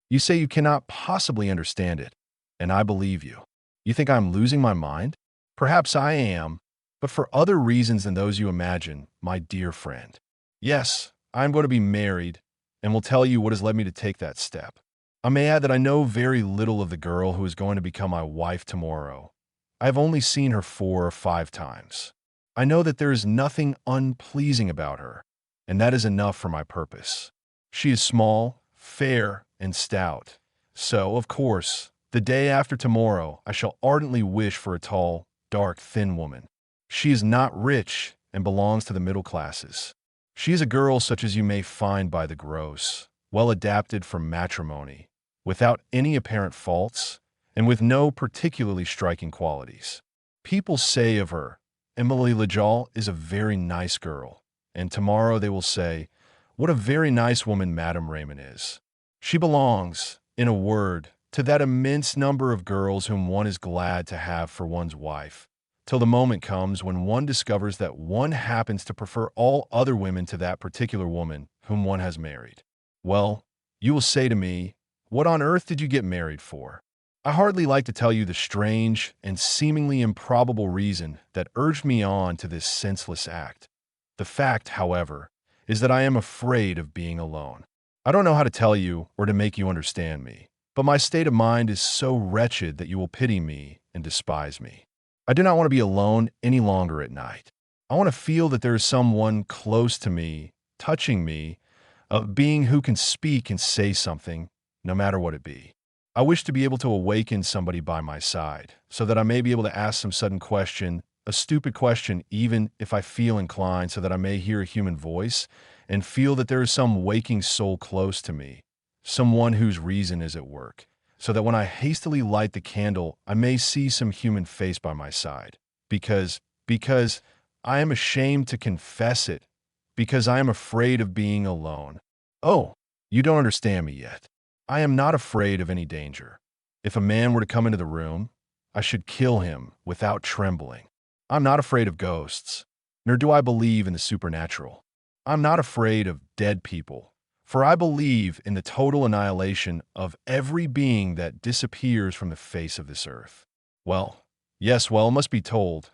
You say you cannot possibly understand it, and I believe you. You think I'm losing my mind? Perhaps I am, but for other reasons than those you imagine, my dear friend. Yes, I am going to be married, and will tell you what has led me to take that step. I may add that I know very little of the girl who is going to become my wife tomorrow. I have only seen her 4 or 5 times. I know that there is nothing unpleasing about her, and that is enough for my purpose. She is small, fair, and stout. So, of course, the day after tomorrow, I shall ardently wish for a tall, dark, thin woman. She is not rich and belongs to the middle classes. She is a girl such as you may find by the gross, well adapted for matrimony, without any apparent faults, and with no particularly striking qualities. People say of her, Emily Lajal is a very nice girl, and tomorrow they will say, what a very nice woman Madame Raymond is. She belongs, in a word, to that immense number of girls whom one is glad to have for one's wife, till the moment comes when one discovers that one happens to prefer all other women to that particular woman whom one has married. Well, you will say to me, what on earth did you get married for? I hardly like to tell you the strange and seemingly improbable reason that urged me on to this senseless act. The fact, however, is that I am afraid of being alone. I don't know how to tell you or to make you understand me, but my state of mind is so wretched that you will pity me and despise me. I do not want to be alone any longer at night. I want to feel that there is someone close to me, touching me, a being who can speak and say something, no matter what it be. I wish to be able to awaken somebody by my side, so that I may be able to ask some sudden question, a stupid question, even if I feel inclined, so that I may hear a human voice and feel that there is some waking soul close to me, someone whose reason is at work, so that when I hastily light the candle, I may see some human face by my side. Because I am ashamed to confess it, because I am afraid of being alone. Oh, you don't understand me yet. I am not afraid of any danger. If a man were to come into the room, I should kill him without trembling. I'm not afraid of ghosts, nor do I believe in the supernatural. I'm not afraid of dead people, for I believe in the total annihilation of every being that disappears from the face of this earth. Well, yes, well, it must be told,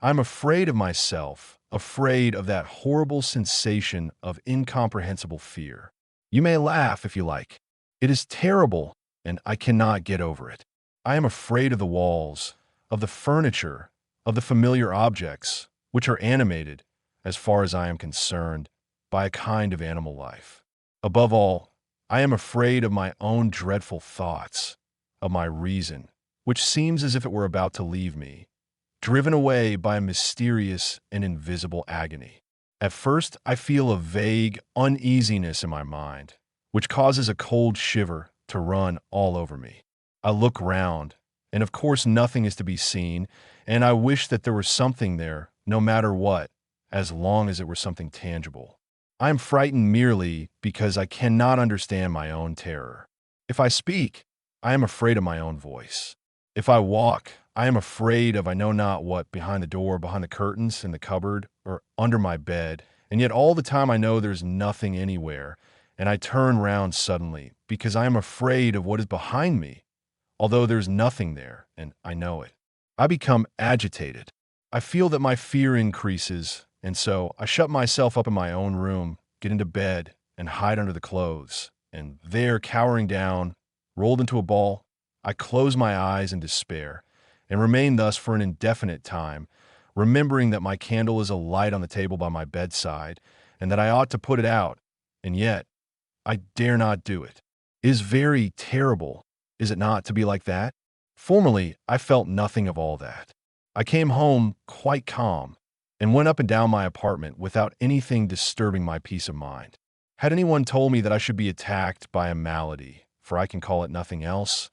I'm afraid of myself, afraid of that horrible sensation of incomprehensible fear. You may laugh if you like. It is terrible, and I cannot get over it. I am afraid of the walls, of the furniture, of the familiar objects, which are animated, as far as I am concerned, by a kind of animal life. Above all, I am afraid of my own dreadful thoughts, of my reason, which seems as if it were about to leave me, driven away by a mysterious and invisible agony. At first, I feel a vague uneasiness in my mind, which causes a cold shiver to run all over me. I look round, and of course nothing is to be seen, and I wish that there were something there, no matter what, as long as it were something tangible. I am frightened merely because I cannot understand my own terror. If I speak, I am afraid of my own voice. If I walk, I am afraid of I know not what behind the door, behind the curtains, in the cupboard, or under my bed, and yet all the time I know there's nothing anywhere, and I turn round suddenly because I am afraid of what is behind me, although there's nothing there, and I know it. I become agitated. I feel that my fear increases, and so I shut myself up in my own room, get into bed, and hide under the clothes, and there, cowering down, rolled into a ball, I close my eyes in despair, and remain thus for an indefinite time, remembering that my candle is alight on the table by my bedside, and that I ought to put it out, and yet I dare not do it. It is very terrible, is it not, to be like that? Formerly, I felt nothing of all that. I came home quite calm, and went up and down my apartment without anything disturbing my peace of mind. Had anyone told me that I should be attacked by a malady, for I can call it nothing else,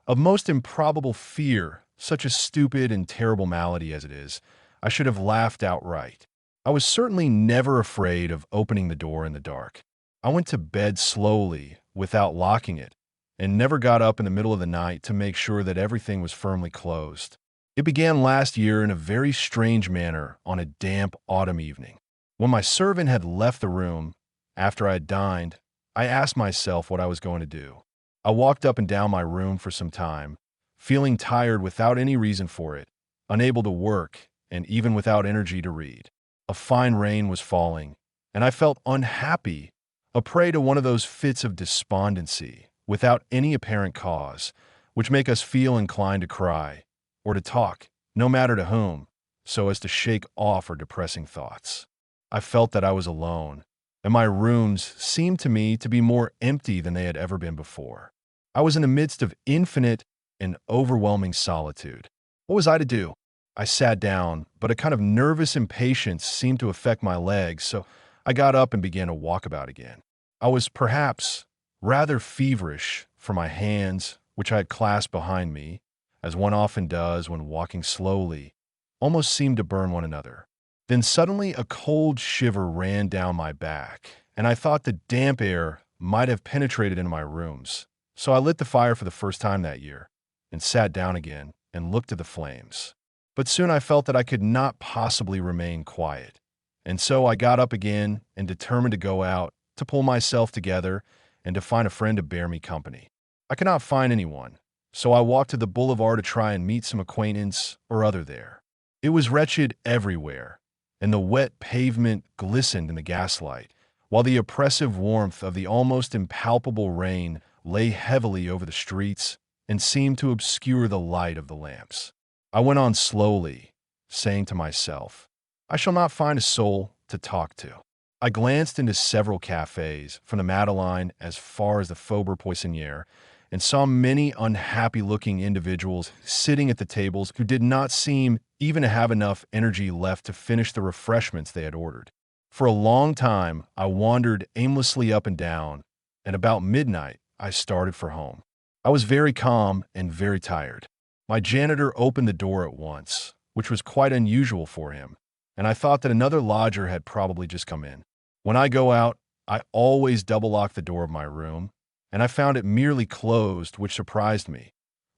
of most improbable fear, such a stupid and terrible malady as it is, I should have laughed outright. I was certainly never afraid of opening the door in the dark. I went to bed slowly, without locking it, and never got up in the middle of the night to make sure that everything was firmly closed. It began last year in a very strange manner on a damp autumn evening. When my servant had left the room, after I had dined, I asked myself what I was going to do. I walked up and down my room for some time, feeling tired without any reason for it, unable to work, and even without energy to read. A fine rain was falling, and I felt unhappy, a prey to one of those fits of despondency, without any apparent cause, which make us feel inclined to cry, or to talk, no matter to whom, so as to shake off our depressing thoughts. I felt that I was alone, and my rooms seemed to me to be more empty than they had ever been before. I was in the midst of infinite and overwhelming solitude. What was I to do? I sat down, but a kind of nervous impatience seemed to affect my legs, so I got up and began to walk about again. I was perhaps rather feverish, for my hands, which I had clasped behind me, as one often does when walking slowly, almost seemed to burn one another. Then suddenly a cold shiver ran down my back, and I thought the damp air might have penetrated into my rooms. So I lit the fire for the first time that year, and sat down again and looked at the flames. But soon I felt that I could not possibly remain quiet, and so I got up again and determined to go out, to pull myself together, and to find a friend to bear me company. I could not find anyone, so I walked to the boulevard to try and meet some acquaintance or other there. It was wretched everywhere, and the wet pavement glistened in the gaslight, while the oppressive warmth of the almost impalpable rain lay heavily over the streets and seemed to obscure the light of the lamps. I went on slowly, saying to myself, I shall not find a soul to talk to. I glanced into several cafes, from the Madeleine as far as the Faubourg Poissonniere, and saw many unhappy-looking individuals sitting at the tables who did not seem even to have enough energy left to finish the refreshments they had ordered. For a long time, I wandered aimlessly up and down, and about midnight, I started for home. I was very calm and very tired. My janitor opened the door at once, which was quite unusual for him, and I thought that another lodger had probably just come in. When I go out, I always double-lock the door of my room, and I found it merely closed, which surprised me.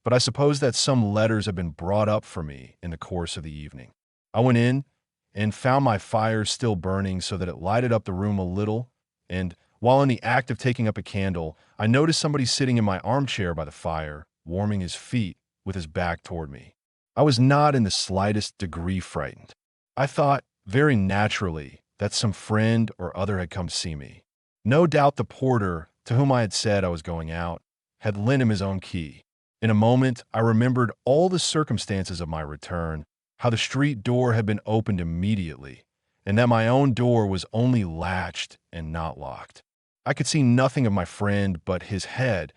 But I suppose that some letters had been brought up for me in the course of the evening. I went in and found my fire still burning so that it lighted up the room a little, and while in the act of taking up a candle, I noticed somebody sitting in my armchair by the fire, warming his feet with his back toward me. I was not in the slightest degree frightened. I thought, very naturally, that some friend or other had come to see me. No doubt the porter, to whom I had said I was going out, had lent him his own key. In a moment, I remembered all the circumstances of my return, how the street door had been opened immediately, and that my own door was only latched and not locked. I could see nothing of my friend but his head,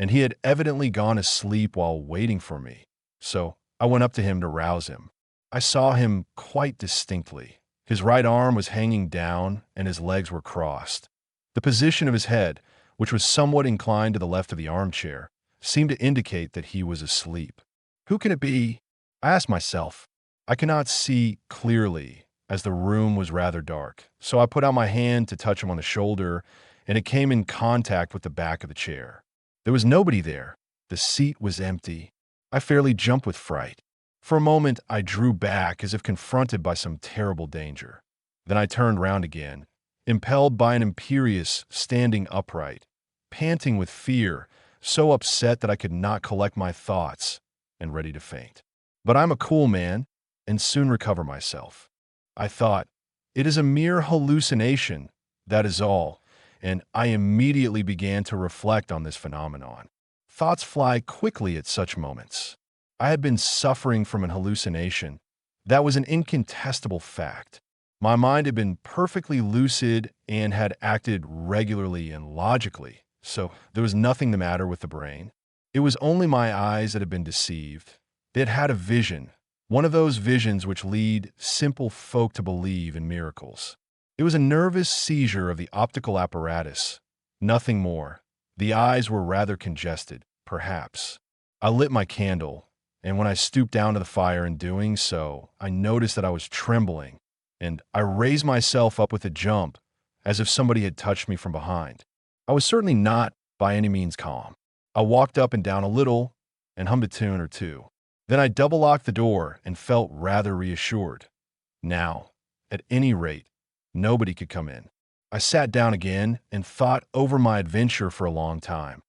and he had evidently gone asleep while waiting for me. So I went up to him to rouse him. I saw him quite distinctly. His right arm was hanging down, and his legs were crossed. The position of his head, which was somewhat inclined to the left of the armchair, seemed to indicate that he was asleep. Who can it be? I asked myself. I could not see clearly, as the room was rather dark, so I put out my hand to touch him on the shoulder, and it came in contact with the back of the chair. There was nobody there. The seat was empty. I fairly jumped with fright. For a moment, I drew back as if confronted by some terrible danger. Then I turned round again, impelled by an imperious standing upright, panting with fear, so upset that I could not collect my thoughts, and ready to faint. But I'm a cool man, and soon recover myself. I thought, it is a mere hallucination, that is all, and I immediately began to reflect on this phenomenon. Thoughts fly quickly at such moments. I had been suffering from an hallucination. That was an incontestable fact. My mind had been perfectly lucid and had acted regularly and logically, so there was nothing the matter with the brain. It was only my eyes that had been deceived. They had had a vision, one of those visions which lead simple folk to believe in miracles. It was a nervous seizure of the optical apparatus, nothing more. The eyes were rather congested, perhaps. I lit my candle, and when I stooped down to the fire in doing so, I noticed that I was trembling, and I raised myself up with a jump, as if somebody had touched me from behind. I was certainly not by any means calm. I walked up and down a little and hummed a tune or two. Then I double-locked the door and felt rather reassured. Now, at any rate, nobody could come in. I sat down again and thought over my adventure for a long time.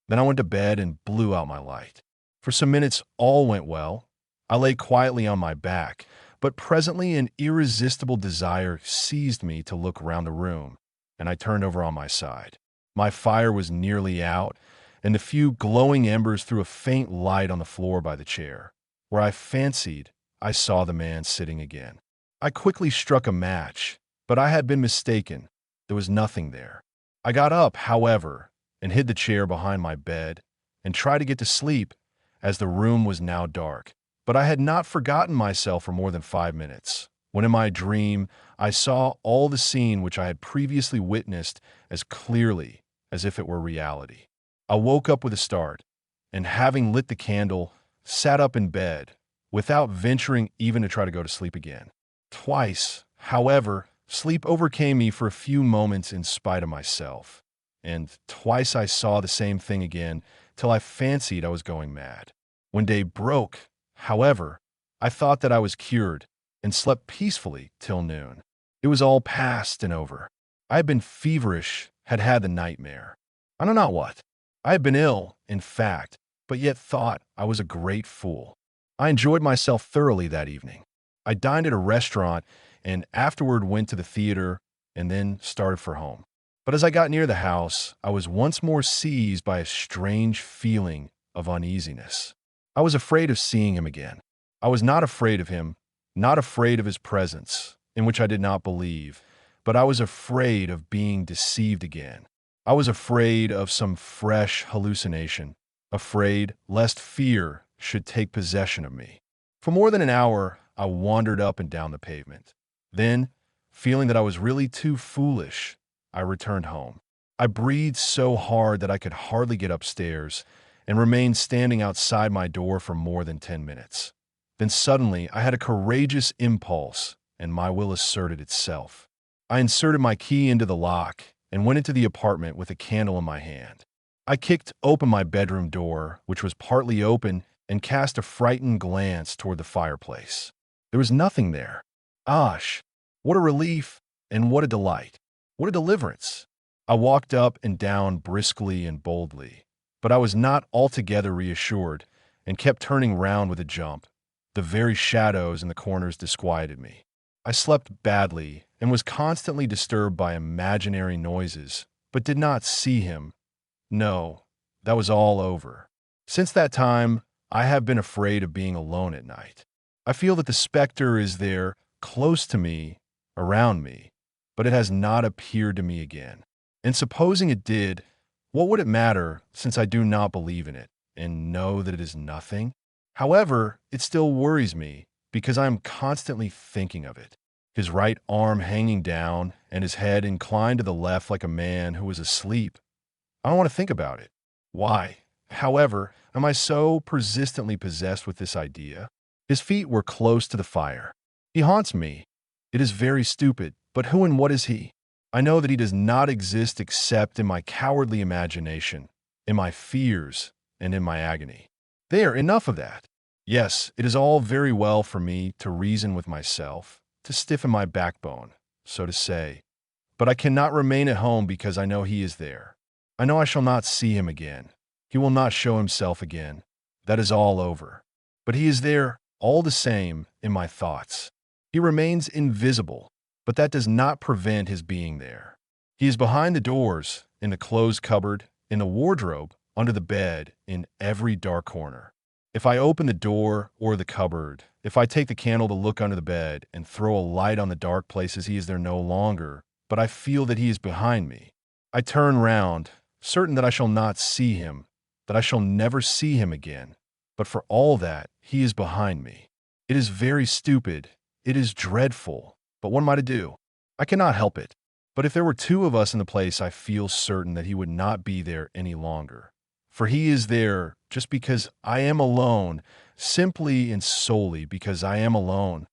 Then I went to bed and blew out my light. For some minutes, all went well. I lay quietly on my back, but presently an irresistible desire seized me to look round the room, and I turned over on my side. My fire was nearly out, and the few glowing embers threw a faint light on the floor by the chair, where I fancied I saw the man sitting again. I quickly struck a match, but I had been mistaken. There was nothing there. I got up, however, and hid the chair behind my bed and tried to get to sleep, as the room was now dark. But I had not forgotten myself for more than 5 minutes, when in my dream I saw all the scene which I had previously witnessed as clearly as if it were reality. I woke up with a start, and having lit the candle, sat up in bed, without venturing even to try to go to sleep again. Twice, however, sleep overcame me for a few moments in spite of myself, and twice I saw the same thing again till I fancied I was going mad. When day broke, however, I thought that I was cured, and slept peacefully till noon. It was all past and over. I had been feverish, had had the nightmare. I know not what. I had been ill, in fact, but yet thought I was a great fool. I enjoyed myself thoroughly that evening. I dined at a restaurant and afterward went to the theater and then started for home. But as I got near the house, I was once more seized by a strange feeling of uneasiness. I was afraid of seeing him again. I was not afraid of him, not afraid of his presence, in which I did not believe, but I was afraid of being deceived again. I was afraid of some fresh hallucination, afraid lest fear should take possession of me. For more than an hour, I wandered up and down the pavement. Then, feeling that I was really too foolish, I returned home. I breathed so hard that I could hardly get upstairs and remained standing outside my door for more than 10 minutes. Then suddenly I had a courageous impulse, and my will asserted itself. I inserted my key into the lock and went into the apartment with a candle in my hand. I kicked open my bedroom door, which was partly open, and cast a frightened glance toward the fireplace. There was nothing there. Gosh, what a relief and what a delight. What a deliverance. I walked up and down briskly and boldly, but I was not altogether reassured and kept turning round with a jump. The very shadows in the corners disquieted me. I slept badly and was constantly disturbed by imaginary noises, but did not see him. No, that was all over. Since that time, I have been afraid of being alone at night. I feel that the specter is there, close to me, around me, but it has not appeared to me again. And supposing it did, what would it matter, since I do not believe in it and know that it is nothing? However, it still worries me, because I am constantly thinking of it. His right arm hanging down and his head inclined to the left like a man who was asleep. I don't want to think about it. Why, however, am I so persistently possessed with this idea? His feet were close to the fire. He haunts me. It is very stupid, but who and what is he? I know that he does not exist except in my cowardly imagination, in my fears, and in my agony. There, enough of that. Yes, it is all very well for me to reason with myself, to stiffen my backbone, so to say. But I cannot remain at home because I know he is there. I know I shall not see him again. He will not show himself again. That is all over. But he is there, all the same, in my thoughts. He remains invisible, but that does not prevent his being there. He is behind the doors, in the clothes cupboard, in the wardrobe, under the bed, in every dark corner. If I open the door or the cupboard, if I take the candle to look under the bed and throw a light on the dark places, he is there no longer, but I feel that he is behind me. I turn round, certain that I shall not see him, that I shall never see him again, but for all that, he is behind me. It is very stupid, it is dreadful, but what am I to do? I cannot help it. But if there were two of us in the place, I feel certain that he would not be there any longer. For he is there just because I am alone, simply and solely because I am alone.